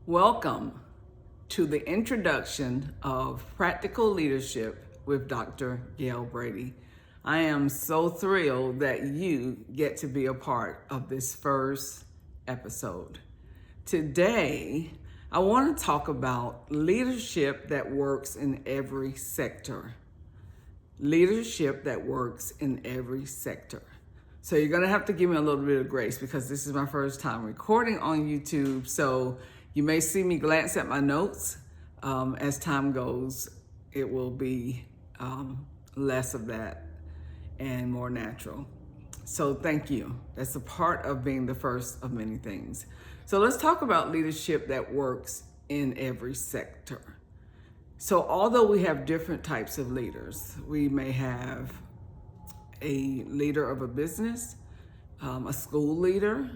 Welcome to the introduction of Practical Leadership with Dr. Gail Brady. I am so thrilled that you get to be a part of this first episode. Today, I want to talk about leadership that works in every sector. Leadership that works in every sector. So you're going to have to give me a little bit of grace because this is my first time recording on YouTube. So you may see me glance at my notes. As time goes, it will be less of that and more natural. So thank you. That's a part of being the first of many things. So let's talk about leadership that works in every sector. So although we have different types of leaders, we may have a leader of a business, a school leader,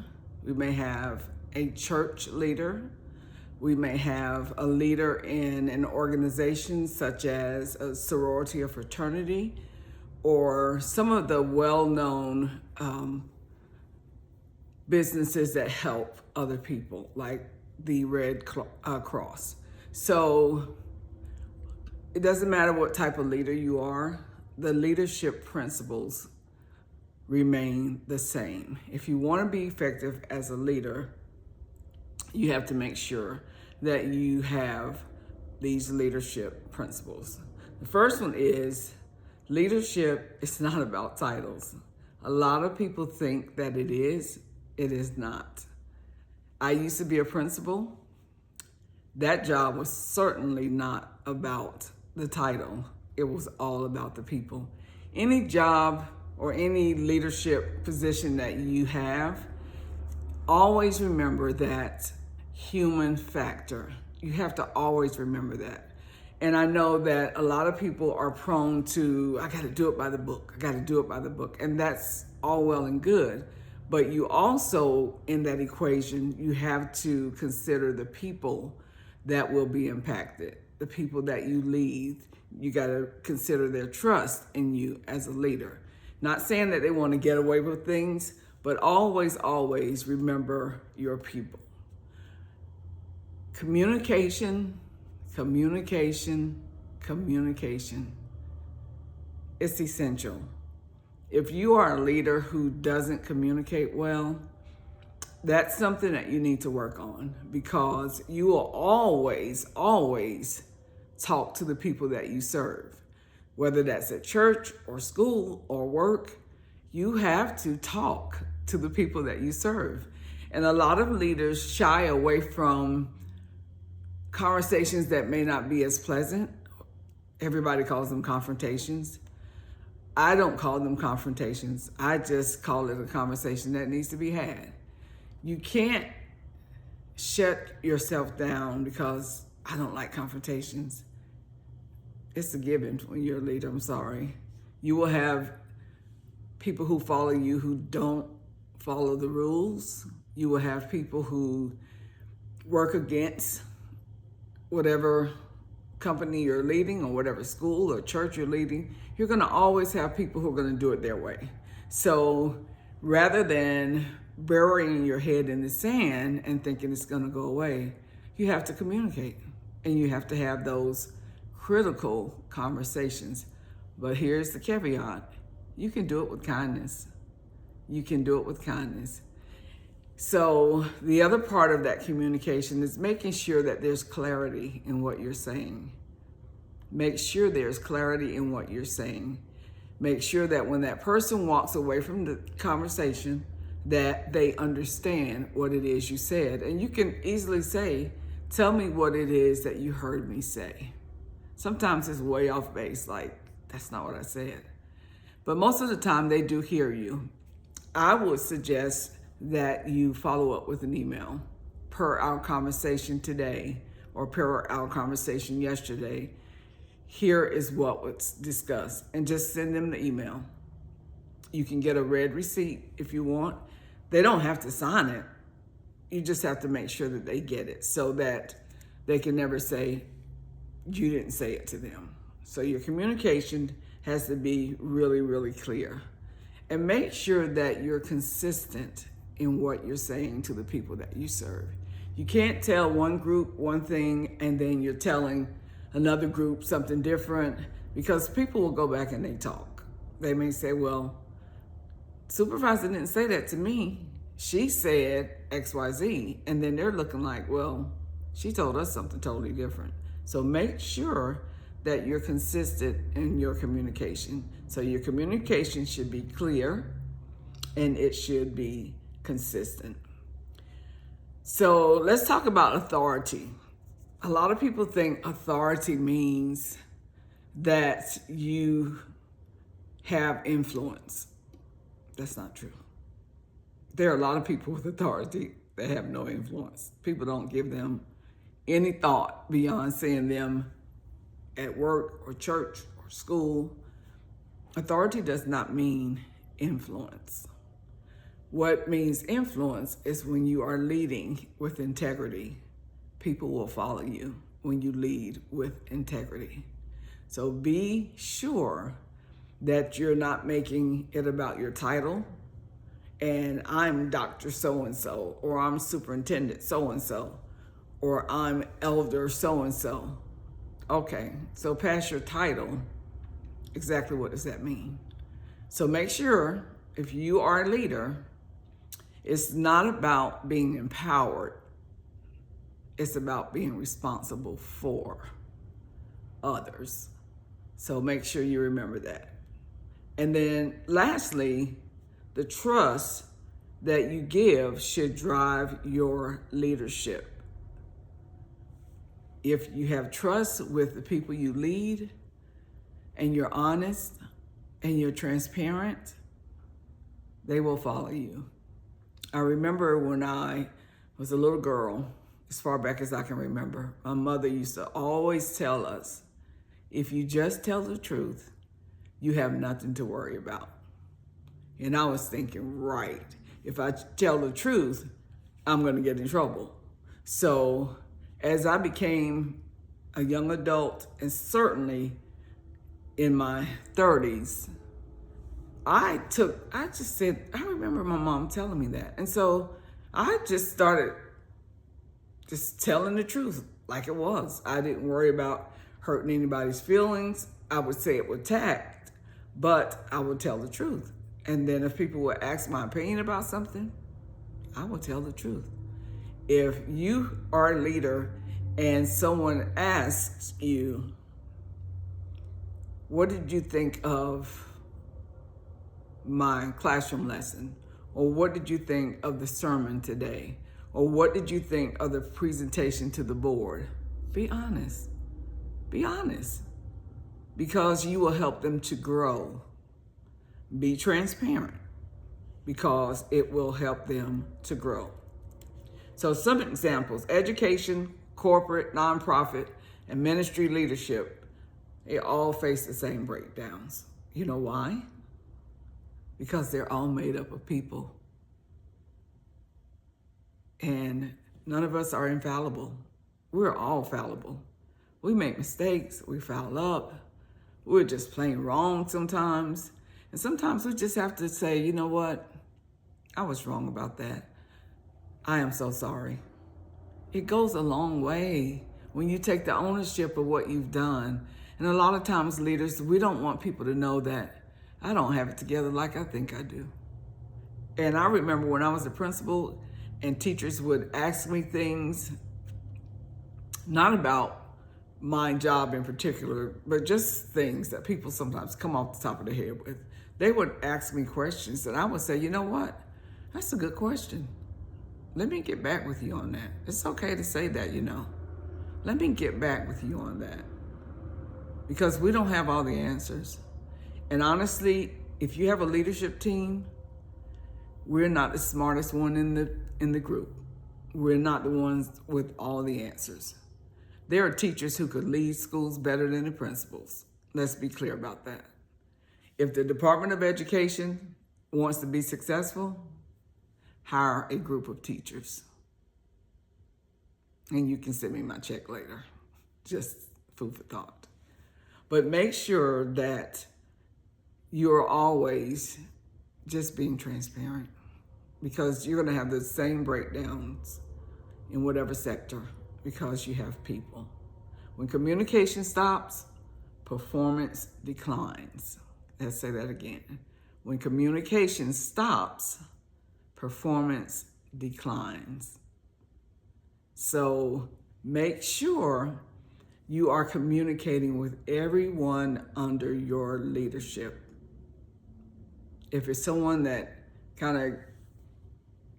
we may have a church leader, we may have a leader in an organization such as a sorority or fraternity, or some of the well-known businesses that help other people, like the Red Cross. So it doesn't matter what type of leader you are, the leadership principles remain the same. If you want to be effective as a leader, you have to make sure that you have these leadership principles. The first one is leadership is not about titles. A lot of people think that it is not. I used to be a principal. That job was certainly not about the title. It was all about the people. Any job or any leadership position that you have, always remember that human factor. You have to always remember that. And I know that a lot of people are prone to, I got to do it by the book. I got to do it by the book. And that's all well and good. But you also, in that equation, you have to consider the people that will be impacted, the people that you lead. You got to consider their trust in you as a leader. Not saying that they want to get away with things, but always, always remember your people. Communication. It's essential. If you are a leader who doesn't communicate well, that's something that you need to work on, because you will always talk to the people that you serve. Whether that's at church or school or work, you have to talk to the people that you serve. And a lot of leaders shy away from conversations that may not be as pleasant. Everybody calls them confrontations. I don't call them confrontations. I just call it a conversation that needs to be had. You can't shut yourself down because I don't like confrontations. It's a given when you're a leader, I'm sorry. You will have people who follow you who don't follow the rules. You will have people who work against whatever company you're leading or whatever school or church you're leading. You're gonna always have people who are gonna do it their way. So rather than burying your head in the sand and thinking it's gonna go away, you have to communicate and you have to have those critical conversations. But here's the caveat. You can do it with kindness. You can do it with kindness. So the other part of that communication is making sure that there's clarity in what you're saying. Make sure there's clarity in what you're saying. Make sure that when that person walks away from the conversation, that they understand what it is you said. And you can easily say, tell me what it is that you heard me say. Sometimes it's way off base, like, that's not what I said. But most of the time they do hear you. I would suggest that you follow up with an email per our conversation today or per our conversation yesterday. Here is what was discussed, and just send them the email. You can get a red receipt if you want. They don't have to sign it. You just have to make sure that they get it so that they can never say you didn't say it to them. So your communication has to be really, really clear. And make sure that you're consistent in what you're saying to the people that you serve. You can't tell one group one thing and then you're telling another group something different, because people will go back and they talk. They may say, well, supervisor didn't say that to me. She said XYZ. And then they're looking like, well, she told us something totally different. So make sure that you're consistent in your communication. So your communication should be clear and it should be consistent. So let's talk about authority. A lot of people think authority means that you have influence. That's not true. There are a lot of people with authority that have no influence. People don't give them any thought beyond seeing them at work or church or school. Authority does not mean influence. What means influence is when you are leading with integrity. People will follow you when you lead with integrity. So be sure that you're not making it about your title and I'm Dr. So-and-so, or I'm Superintendent so-and-so, or I'm Elder so-and-so. Okay, so past your title, exactly what does that mean? So make sure if you are a leader, it's not about being empowered. It's about being responsible for others. So make sure you remember that. And then lastly, the trust that you give should drive your leadership. If you have trust with the people you lead and you're honest and you're transparent, they will follow you. I remember when I was a little girl, as far back as I can remember, my mother used to always tell us, if you just tell the truth, you have nothing to worry about. And I was thinking, right, if I tell the truth, I'm going to get in trouble. So as I became a young adult, and certainly in my 30s, I remember my mom telling me that. And so I just started just telling the truth like it was. I didn't worry about hurting anybody's feelings. I would say it with tact, but I would tell the truth. And then if people would ask my opinion about something, I would tell the truth. If you are a leader and someone asks you, what did you think of my classroom lesson? Or what did you think of the sermon today? Or what did you think of the presentation to the board? Be honest. Be honest. Because you will help them to grow. Be transparent, because it will help them to grow. So some examples: education, corporate, nonprofit, and ministry leadership, they all face the same breakdowns. You know why? Because they're all made up of people. And none of us are infallible. We're all fallible. We make mistakes, we foul up, we're just plain wrong sometimes. And sometimes we just have to say, you know what? I was wrong about that. I am so sorry. It goes a long way when you take the ownership of what you've done. And a lot of times, leaders, we don't want people to know that I don't have it together like I think I do. And I remember when I was a principal and teachers would ask me things, not about my job in particular, but just things that people sometimes come off the top of their head with. They would ask me questions and I would say, you know what? That's a good question. Let me get back with you on that. It's okay to say that, you know. Let me get back with you on that. Because we don't have all the answers. And honestly, if you have a leadership team, we're not the smartest one in the group. We're not the ones with all the answers. There are teachers who could lead schools better than the principals. Let's be clear about that. If the Department of Education wants to be successful, hire a group of teachers. And you can send me my check later. Just food for thought. But make sure that you're always just being transparent, because you're going to have the same breakdowns in whatever sector because you have people. When communication stops, performance declines. Let's say that again. When communication stops, performance declines. So make sure you are communicating with everyone under your leadership. If it's someone that kind of,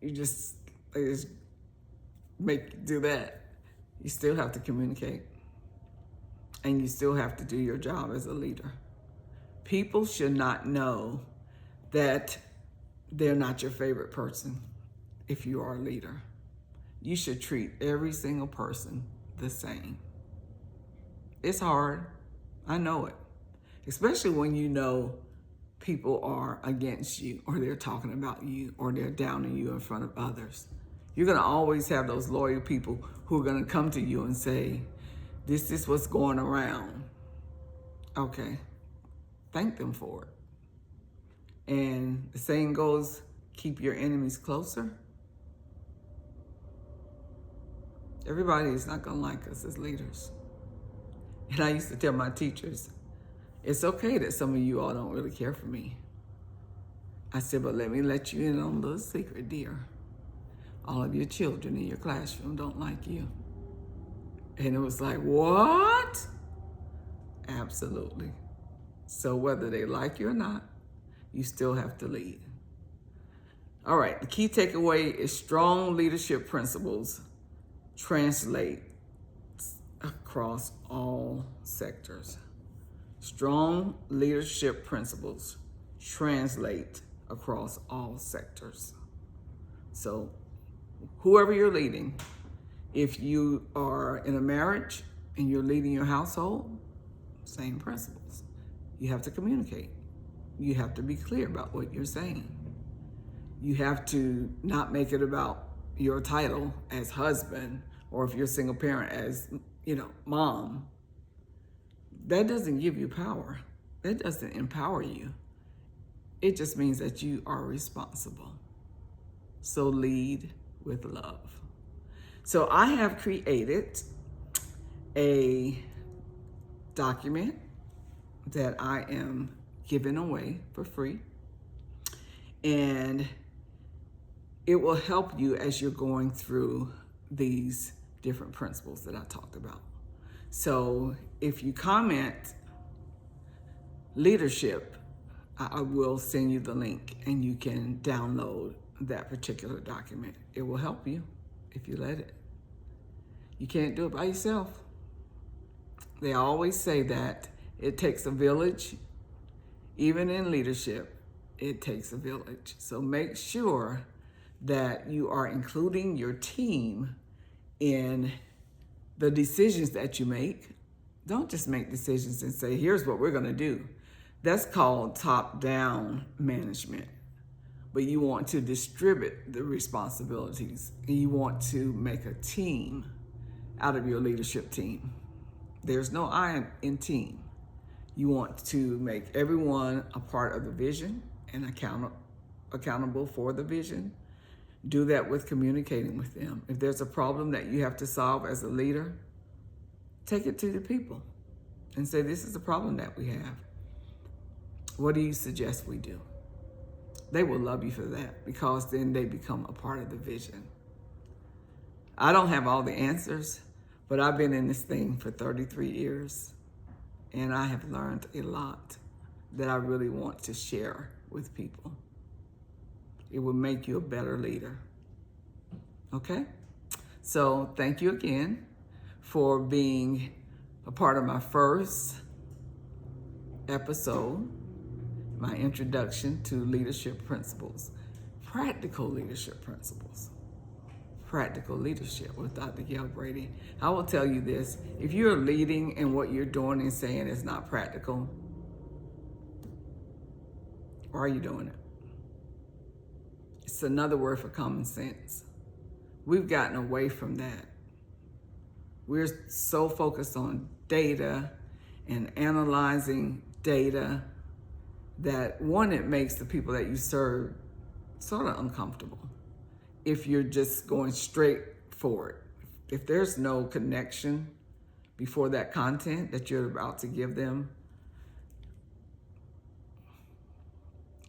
they just do that, you still have to communicate. And you still have to do your job as a leader. People should not know that they're not your favorite person if you are a leader. You should treat every single person the same. It's hard. I know it. Especially when you know people are against you, or they're talking about you, or they're downing you in front of others. You're going to always have those loyal people who are going to come to you and say, this is what's going around. Okay. Thank them for it. And the saying goes, keep your enemies closer. Everybody is not going to like us as leaders. And I used to tell my teachers, it's okay that some of you all don't really care for me. I said, but let me let you in on a little secret, dear. All of your children in your classroom don't like you. And it was like, what? Absolutely. So whether they like you or not, you still have to lead. All right, the key takeaway is strong leadership principles translate across all sectors. Strong leadership principles translate across all sectors. So whoever you're leading, if you are in a marriage and you're leading your household, same principles. You have to communicate. You have to be clear about what you're saying. You have to not make it about your title as husband, or if you're a single parent as, mom. That doesn't give you power. That doesn't empower you. It just means that you are responsible. So lead with love. So I have created a document that I am giving away for free. And it will help you as you're going through these different principles that I talked about. So if you comment leadership, I will send you the link and you can download that particular document. It will help you if you let it. You can't do it by yourself. They always say that it takes a village. Even in leadership, it takes a village. So make sure that you are including your team in the decisions that you make. Don't just make decisions and say, here's what we're going to do. That's called top-down management. But you want to distribute the responsibilities, and you want to make a team out of your leadership team. There's no I in team. You want to make everyone a part of the vision and accountable for the vision. Do that with communicating with them. If there's a problem that you have to solve as a leader, take it to the people and say, this is the problem that we have. What do you suggest we do? They will love you for that, because then they become a part of the vision. I don't have all the answers, but I've been in this thing for 33 years, and I have learned a lot that I really want to share with people. It will make you a better leader. Okay? So thank you again for being a part of my first episode, my introduction to leadership principles, practical leadership principles. Practical leadership with Dr. Gail Brady. I will tell you this, if you're leading and what you're doing and saying is not practical, why are you doing it? It's another word for common sense. We've gotten away from that. We're so focused on data and analyzing data that, one, it makes the people that you serve sort of uncomfortable. If you're just going straight for it. If there's no connection before that content that you're about to give them,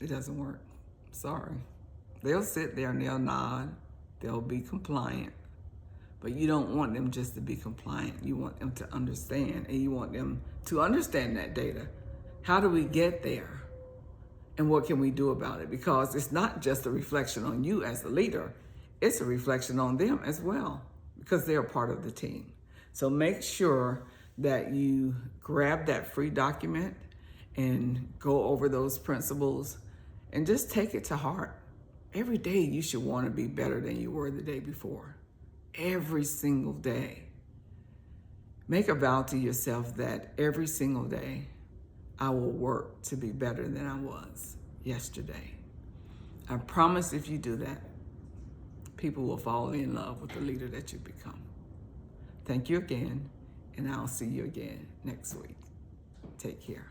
it doesn't work. Sorry. They'll sit there and they'll nod. They'll be compliant. But you don't want them just to be compliant. You want them to understand, and you want them to understand that data. How do we get there? And what can we do about it? Because it's not just a reflection on you as the leader. It's a reflection on them as well, because they're part of the team. So make sure that you grab that free document and go over those principles and just take it to heart. Every day you should want to be better than you were the day before. Every single day. Make a vow to yourself that every single day I will work to be better than I was yesterday. I promise if you do that, people will fall in love with the leader that you become. Thank you again, and I'll see you again next week. Take care.